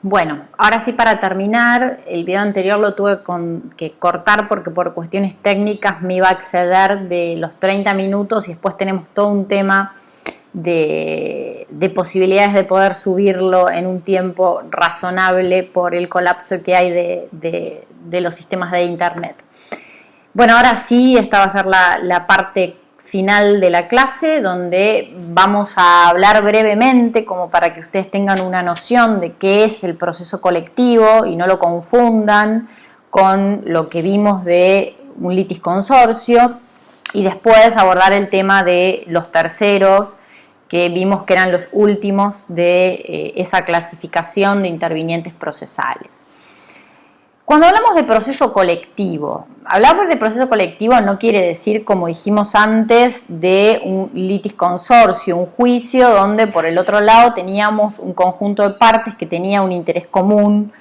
Bueno, ahora sí, para terminar, el video anterior lo tuve que cortar porque por cuestiones técnicas me iba a exceder de los 30 minutos y después tenemos todo un tema de posibilidades de poder subirlo en un tiempo razonable por el colapso que hay de los sistemas de internet. Bueno, ahora sí, esta va a ser la parte final de la clase, donde vamos a hablar brevemente, como para que ustedes tengan una noción de qué es el proceso colectivo y no lo confundan con lo que vimos de un litisconsorcio, y después abordar el tema de los terceros, que vimos que eran los últimos de esa clasificación de intervinientes procesales. Cuando hablamos de proceso colectivo, no quiere decir, como dijimos antes, de un litisconsorcio, un juicio donde por el otro lado teníamos un conjunto de partes que tenía un interés común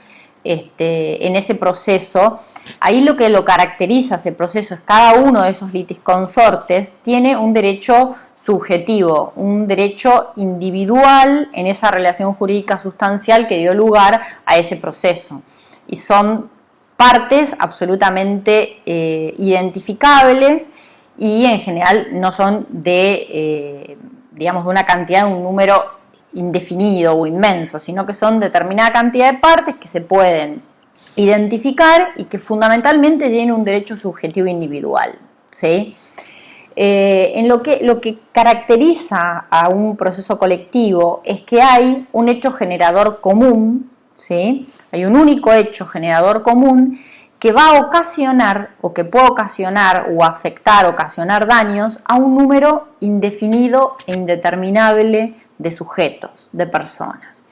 en ese proceso. Ahí lo que lo caracteriza ese proceso es cada uno de esos litisconsortes tiene un derecho subjetivo, un derecho individual en esa relación jurídica sustancial que dio lugar a ese proceso. Y son partes absolutamente identificables y en general no son de una cantidad, de un número indefinido o inmenso, sino que son determinada cantidad de partes que se pueden identificar y que fundamentalmente tienen un derecho subjetivo individual, ¿sí? En lo que caracteriza a un proceso colectivo es que hay un hecho generador común, ¿sí? Hay un único hecho generador común que va a ocasionar o que puede ocasionar o afectar, ocasionar daños a un número indefinido e indeterminable de sujetos, de personas.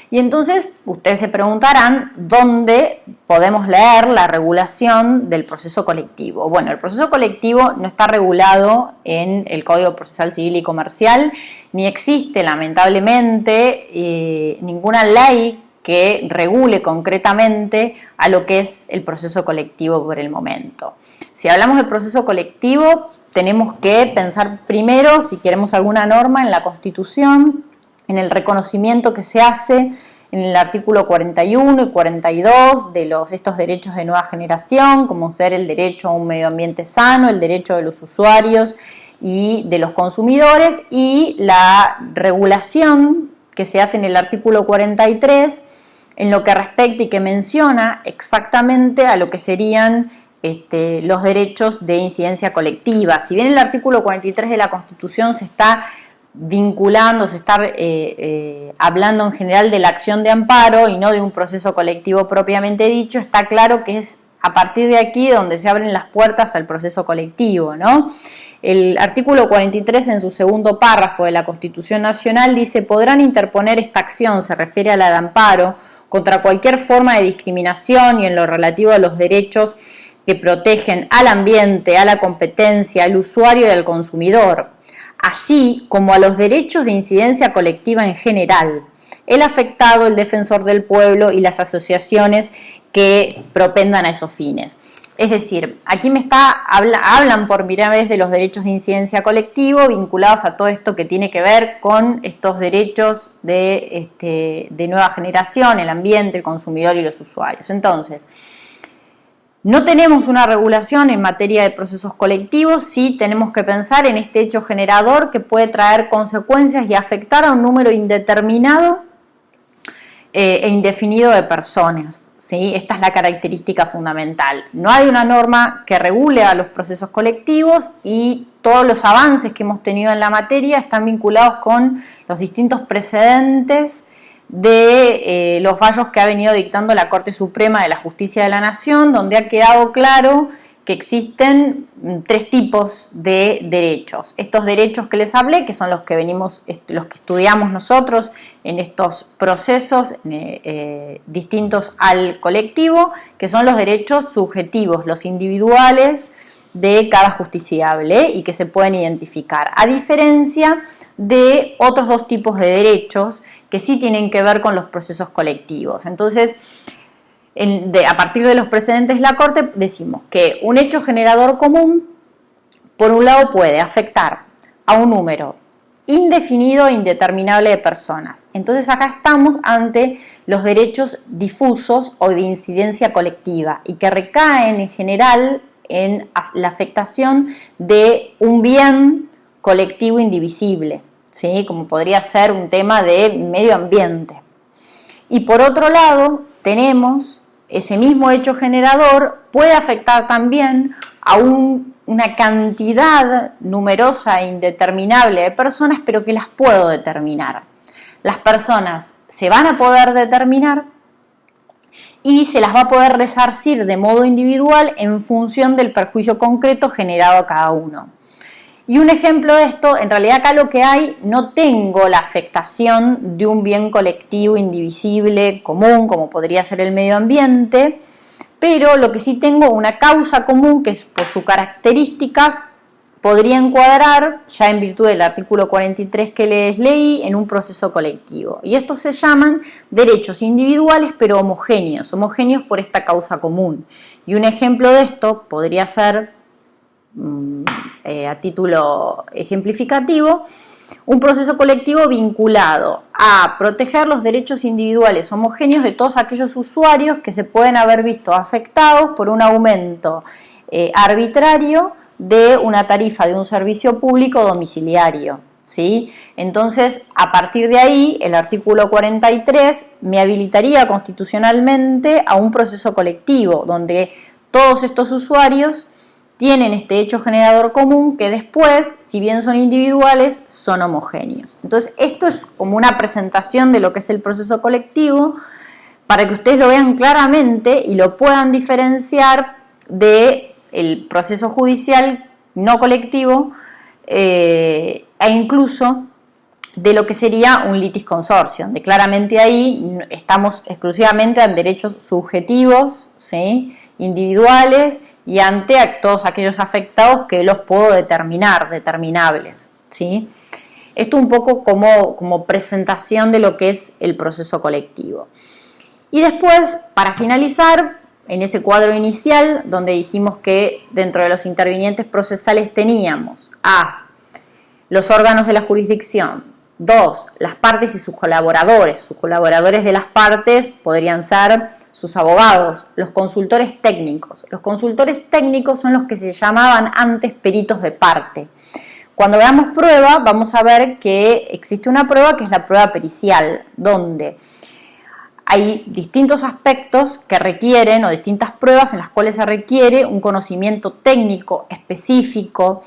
Y entonces ustedes se preguntarán dónde podemos leer la regulación del proceso colectivo. Bueno, el proceso colectivo no está regulado en el Código Procesal Civil y Comercial, ni existe lamentablemente ninguna ley que regule concretamente a lo que es el proceso colectivo por el momento. Si hablamos del proceso colectivo, tenemos que pensar primero, si queremos alguna norma, en la Constitución, en el reconocimiento que se hace en el artículo 41 y 42 de estos derechos de nueva generación, como ser el derecho a un medio ambiente sano, el derecho de los usuarios y de los consumidores, y la regulación que se hace en el artículo 43 en lo que respecta y que menciona exactamente a lo que serían los derechos de incidencia colectiva. Si bien el artículo 43 de la Constitución se está vinculando, se está hablando en general de la acción de amparo y no de un proceso colectivo propiamente dicho, está claro que es a partir de aquí donde se abren las puertas al proceso colectivo, ¿no? El artículo 43 en su segundo párrafo de la Constitución Nacional dice: podrán interponer esta acción, se refiere a la de amparo, contra cualquier forma de discriminación y en lo relativo a los derechos que protegen al ambiente, a la competencia, al usuario y al consumidor, así como a los derechos de incidencia colectiva en general, el afectado, el defensor del pueblo y las asociaciones que propendan a esos fines. Es decir, aquí hablan por primera vez de los derechos de incidencia colectivo vinculados a todo esto que tiene que ver con estos derechos de nueva generación, el ambiente, el consumidor y los usuarios. Entonces, no tenemos una regulación en materia de procesos colectivos, sí tenemos que pensar en este hecho generador que puede traer consecuencias y afectar a un número indeterminado e indefinido de personas, ¿sí? Esta es la característica fundamental. No hay una norma que regule a los procesos colectivos y todos los avances que hemos tenido en la materia están vinculados con los distintos precedentes de los fallos que ha venido dictando la Corte Suprema de la Justicia de la Nación, donde ha quedado claro que existen tres tipos de derechos. Estos derechos que les hablé, que son los que estudiamos nosotros en estos procesos distintos al colectivo, que son los derechos subjetivos, los individuales de cada justiciable y que se pueden identificar, a diferencia de otros dos tipos de derechos que sí tienen que ver con los procesos colectivos. Entonces, a partir de los precedentes de la Corte, decimos que un hecho generador común, por un lado, puede afectar a un número indefinido e indeterminable de personas. Entonces acá estamos ante los derechos difusos o de incidencia colectiva y que recaen en general en la afectación de un bien colectivo indivisible, ¿sí? Como podría ser un tema de medio ambiente. Y por otro lado, tenemos ese mismo hecho generador puede afectar también a una cantidad numerosa e indeterminable de personas, pero que las puedo determinar. Las personas se van a poder determinar y se las va a poder resarcir de modo individual en función del perjuicio concreto generado a cada uno. Y un ejemplo de esto, en realidad acá lo que hay, no tengo la afectación de un bien colectivo indivisible común, como podría ser el medio ambiente, pero lo que sí tengo una causa común que es por sus características podría encuadrar, ya en virtud del artículo 43 que les leí, en un proceso colectivo. Y estos se llaman derechos individuales pero homogéneos por esta causa común. Y un ejemplo de esto podría ser, a título ejemplificativo, un proceso colectivo vinculado a proteger los derechos individuales homogéneos de todos aquellos usuarios que se pueden haber visto afectados por un aumento arbitrario de una tarifa de un servicio público domiciliario, ¿sí? Entonces, a partir de ahí, el artículo 43 me habilitaría constitucionalmente a un proceso colectivo donde todos estos usuarios tienen este hecho generador común que después, si bien son individuales, son homogéneos. Entonces, esto es como una presentación de lo que es el proceso colectivo para que ustedes lo vean claramente y lo puedan diferenciar del proceso judicial no colectivo e incluso de lo que sería un litis consortio, donde claramente ahí estamos exclusivamente en derechos subjetivos, ¿sí?, individuales, y ante a todos aquellos afectados que los puedo determinables, ¿sí? Esto un poco como presentación de lo que es el proceso colectivo. Y después, para finalizar, en ese cuadro inicial, donde dijimos que dentro de los intervinientes procesales teníamos a los órganos de la jurisdicción, 2, las partes y sus colaboradores de las partes podrían ser sus abogados, los consultores técnicos. Los consultores técnicos son los que se llamaban antes peritos de parte. Cuando veamos prueba, vamos a ver que existe una prueba que es la prueba pericial, donde hay distintos aspectos que requieren, o distintas pruebas en las cuales se requiere un conocimiento técnico específico,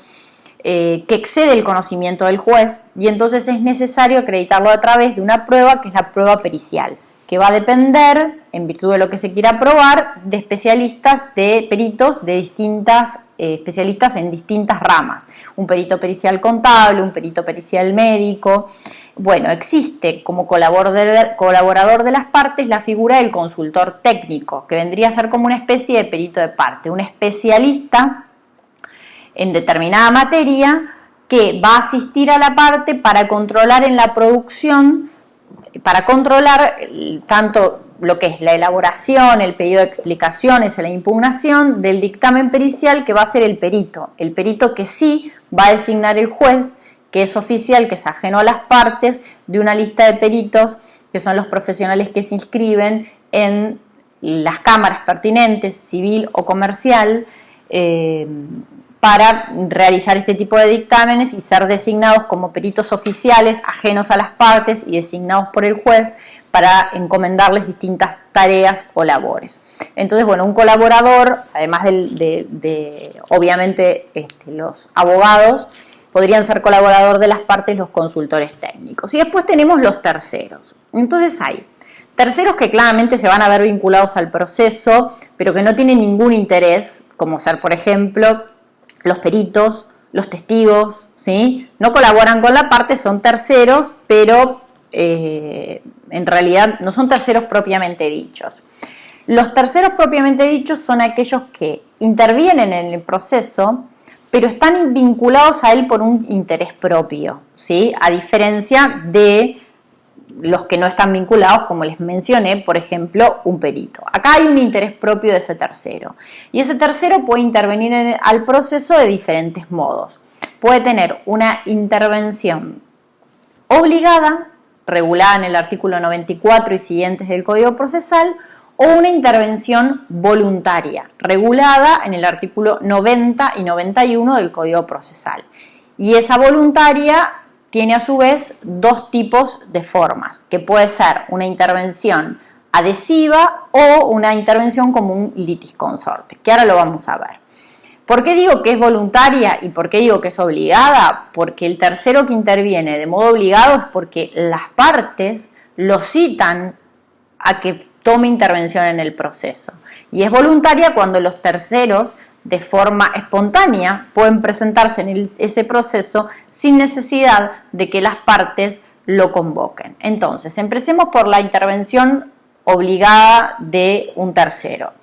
que excede el conocimiento del juez, y entonces es necesario acreditarlo a través de una prueba que es la prueba pericial, que va a depender, en virtud de lo que se quiera probar, de peritos de distintas especialistas en distintas ramas. Un perito pericial contable, un perito pericial médico. Bueno, existe como colaborador de las partes la figura del consultor técnico, que vendría a ser como una especie de perito de parte, un especialista en determinada materia que va a asistir a la parte para controlar en la producción, para controlar tanto lo que es la elaboración, el pedido de explicaciones, la impugnación del dictamen pericial que va a hacer el perito que sí va a designar el juez, que es oficial, que es ajeno a las partes, de una lista de peritos que son los profesionales que se inscriben en las cámaras pertinentes, civil o comercial, para realizar este tipo de dictámenes y ser designados como peritos oficiales ajenos a las partes y designados por el juez para encomendarles distintas tareas o labores. Entonces, bueno, un colaborador, además obviamente los abogados, podrían ser colaborador de las partes los consultores técnicos. Y después tenemos los terceros. Entonces hay terceros que claramente se van a ver vinculados al proceso, pero que no tienen ningún interés, como ser, por ejemplo, los peritos, los testigos, ¿sí? No colaboran con la parte, son terceros, pero en realidad no son terceros propiamente dichos. Los terceros propiamente dichos son aquellos que intervienen en el proceso, pero están vinculados a él por un interés propio, ¿sí? A diferencia de los que no están vinculados, como les mencioné, por ejemplo, un perito. Acá hay un interés propio de ese tercero. Y ese tercero puede intervenir al proceso de diferentes modos. Puede tener una intervención obligada, regulada en el artículo 94 y siguientes del Código Procesal, o una intervención voluntaria, regulada en el artículo 90 y 91 del Código Procesal. Y esa voluntaria tiene a su vez dos tipos de formas, que puede ser una intervención adhesiva o una intervención como un litis consorte, que ahora lo vamos a ver. ¿Por qué digo que es voluntaria y por qué digo que es obligada? Porque el tercero que interviene de modo obligado es porque las partes lo citan a que tome intervención en el proceso. Y es voluntaria cuando los terceros, de forma espontánea, pueden presentarse en ese proceso sin necesidad de que las partes lo convoquen. Entonces, empecemos por la intervención obligada de un tercero.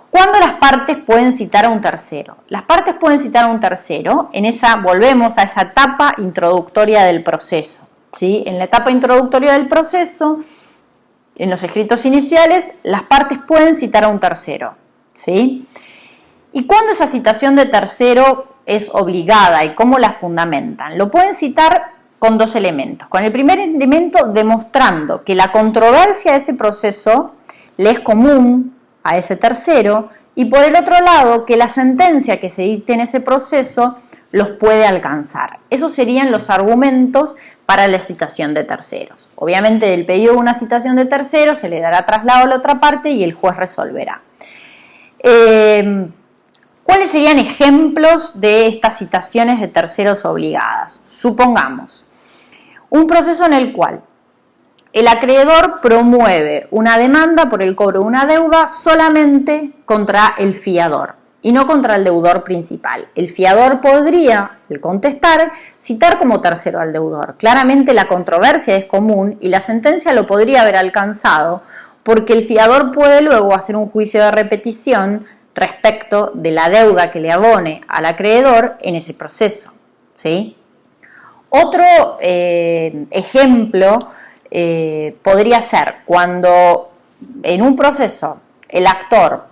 ¿Cuándo las partes pueden citar a un tercero? Las partes pueden citar a un tercero, volvemos a esa etapa introductoria del proceso, ¿sí? En la etapa introductoria del proceso, en los escritos iniciales, las partes pueden citar a un tercero, ¿sí? ¿Y cuándo esa citación de tercero es obligada y cómo la fundamentan? Lo pueden citar con dos elementos. Con el primer elemento, demostrando que la controversia de ese proceso le es común a ese tercero, y por el otro lado, que la sentencia que se dicte en ese proceso los puede alcanzar. Esos serían los argumentos para la citación de terceros. Obviamente, del pedido de una citación de terceros se le dará traslado a la otra parte y el juez resolverá. ¿Cuáles serían ejemplos de estas citaciones de terceros obligadas? Supongamos un proceso en el cual el acreedor promueve una demanda por el cobro de una deuda solamente contra el fiador y no contra el deudor principal. El fiador podría, al contestar, citar como tercero al deudor. Claramente la controversia es común y la sentencia lo podría haber alcanzado porque el fiador puede luego hacer un juicio de repetición respecto de la deuda que le abone al acreedor en ese proceso, ¿sí? Otro ejemplo podría ser cuando en un proceso el actor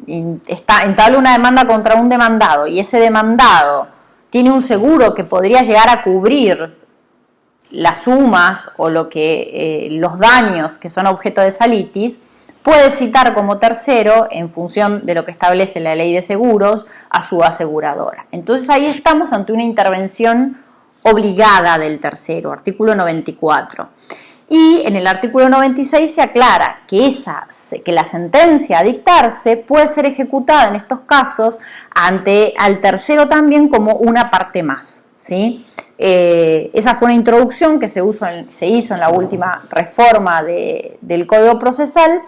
entabla una demanda contra un demandado y ese demandado tiene un seguro que podría llegar a cubrir las sumas o los daños que son objeto de esa litis, puede citar como tercero, en función de lo que establece la ley de seguros, a su aseguradora. Entonces ahí estamos ante una intervención obligada del tercero, artículo 94. Y en el artículo 96 se aclara que la sentencia a dictarse puede ser ejecutada en estos casos al tercero también como una parte más, ¿sí? Esa fue una introducción que se hizo en la última reforma del Código Procesal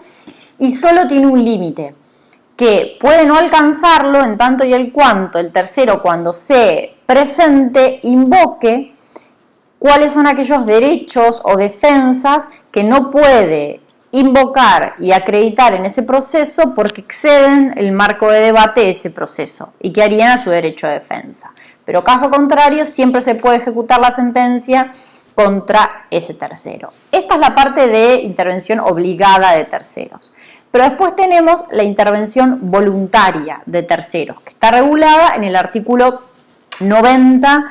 y solo tiene un límite, que puede no alcanzarlo en tanto y el cuanto el tercero, cuando se presente, invoque cuáles son aquellos derechos o defensas que no puede invocar y acreditar en ese proceso porque exceden el marco de debate de ese proceso y que harían a su derecho de defensa. Pero caso contrario, siempre se puede ejecutar la sentencia contra ese tercero. Esta es la parte de intervención obligada de terceros. Pero después tenemos la intervención voluntaria de terceros, que está regulada en el artículo 90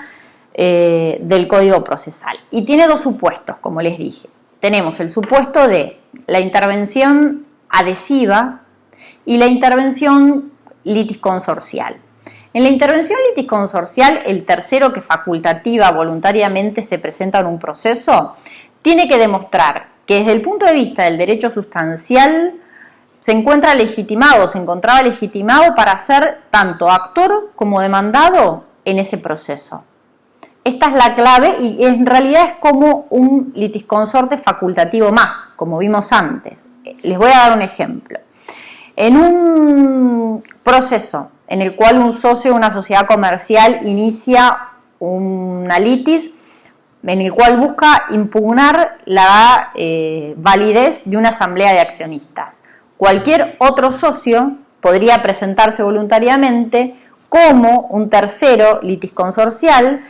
del Código Procesal. Y tiene dos supuestos, como les dije. Tenemos el supuesto de la intervención adhesiva y la intervención litisconsorcial. En la intervención litisconsorcial, el tercero que facultativa voluntariamente se presenta en un proceso tiene que demostrar que desde el punto de vista del derecho sustancial se encontraba legitimado para ser tanto actor como demandado en ese proceso. Esta es la clave y en realidad es como un litisconsorte facultativo más, como vimos antes. Les voy a dar un ejemplo. En un proceso en el cual un socio de una sociedad comercial inicia una litis en el cual busca impugnar la validez de una asamblea de accionistas. Cualquier otro socio podría presentarse voluntariamente como un tercero litisconsorcial.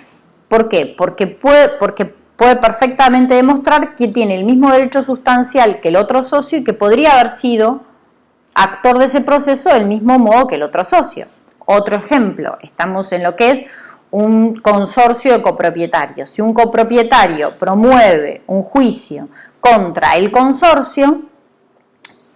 ¿Por qué? Porque puede perfectamente demostrar que tiene el mismo derecho sustancial que el otro socio y que podría haber sido actor de ese proceso del mismo modo que el otro socio. Otro ejemplo, estamos en lo que es un consorcio de copropietarios. Si un copropietario promueve un juicio contra el consorcio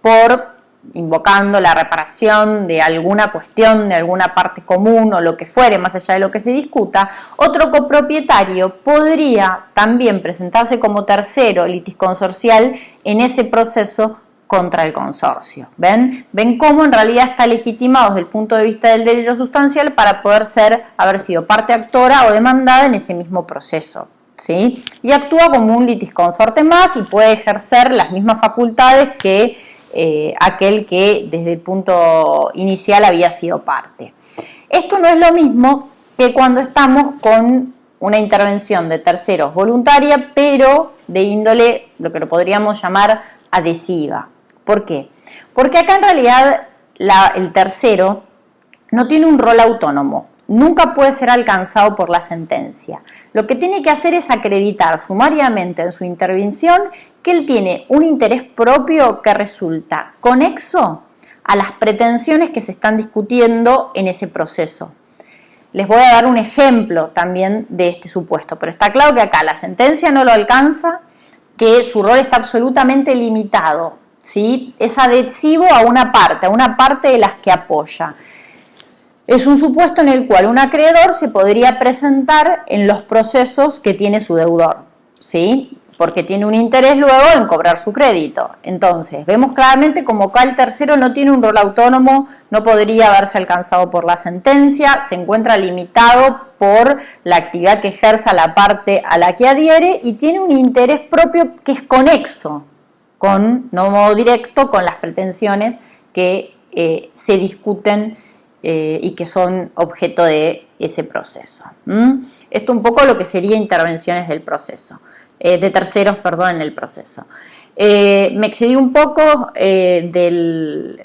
por invocando la reparación de alguna cuestión, de alguna parte común o lo que fuere, más allá de lo que se discuta, otro copropietario podría también presentarse como tercero litisconsorcial en ese proceso contra el consorcio. ¿Ven? ¿Ven cómo en realidad está legitimado desde el punto de vista del derecho sustancial para poder haber sido parte actora o demandada en ese mismo proceso? ¿Sí? Y actúa como un litisconsorte más y puede ejercer las mismas facultades que aquel que desde el punto inicial había sido parte. Esto no es lo mismo que cuando estamos con una intervención de terceros voluntaria, pero de índole, lo que lo podríamos llamar adhesiva. ¿Por qué? Porque acá en realidad el tercero no tiene un rol autónomo, nunca puede ser alcanzado por la sentencia. Lo que tiene que hacer es acreditar sumariamente en su intervención que él tiene un interés propio que resulta conexo a las pretensiones que se están discutiendo en ese proceso. Les voy a dar un ejemplo también de este supuesto, pero está claro que acá la sentencia no lo alcanza, que su rol está absolutamente limitado, ¿sí? Es adhesivo a una parte de las que apoya. Es un supuesto en el cual un acreedor se podría presentar en los procesos que tiene su deudor, ¿sí? Porque tiene un interés luego en cobrar su crédito. Entonces, vemos claramente como acá el tercero no tiene un rol autónomo, no podría haberse alcanzado por la sentencia, se encuentra limitado por la actividad que ejerza la parte a la que adhiere y tiene un interés propio que es conexo, no directo, con las pretensiones que se discuten y que son objeto de ese proceso. Esto un poco lo que sería intervenciones del proceso. De terceros, perdón, en el proceso. Me excedí un poco del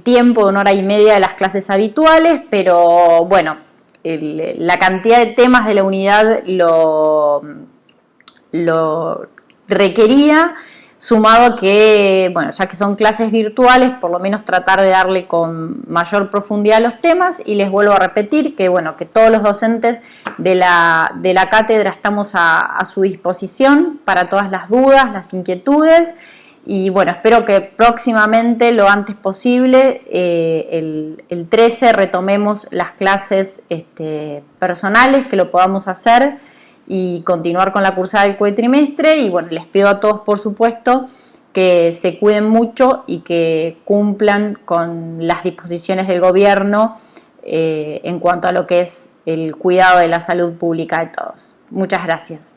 tiempo de 1 hora y media de las clases habituales, pero bueno, la cantidad de temas de la unidad lo requería, sumado a que, bueno, ya que son clases virtuales, por lo menos tratar de darle con mayor profundidad a los temas, y les vuelvo a repetir que, bueno, que todos los docentes de la cátedra estamos a su disposición para todas las dudas, las inquietudes, y bueno, espero que próximamente, lo antes posible, el 13 retomemos las clases personales, que lo podamos hacer y continuar con la cursada del cuatrimestre. Y bueno, les pido a todos, por supuesto, que se cuiden mucho y que cumplan con las disposiciones del gobierno en cuanto a lo que es el cuidado de la salud pública de todos. Muchas gracias.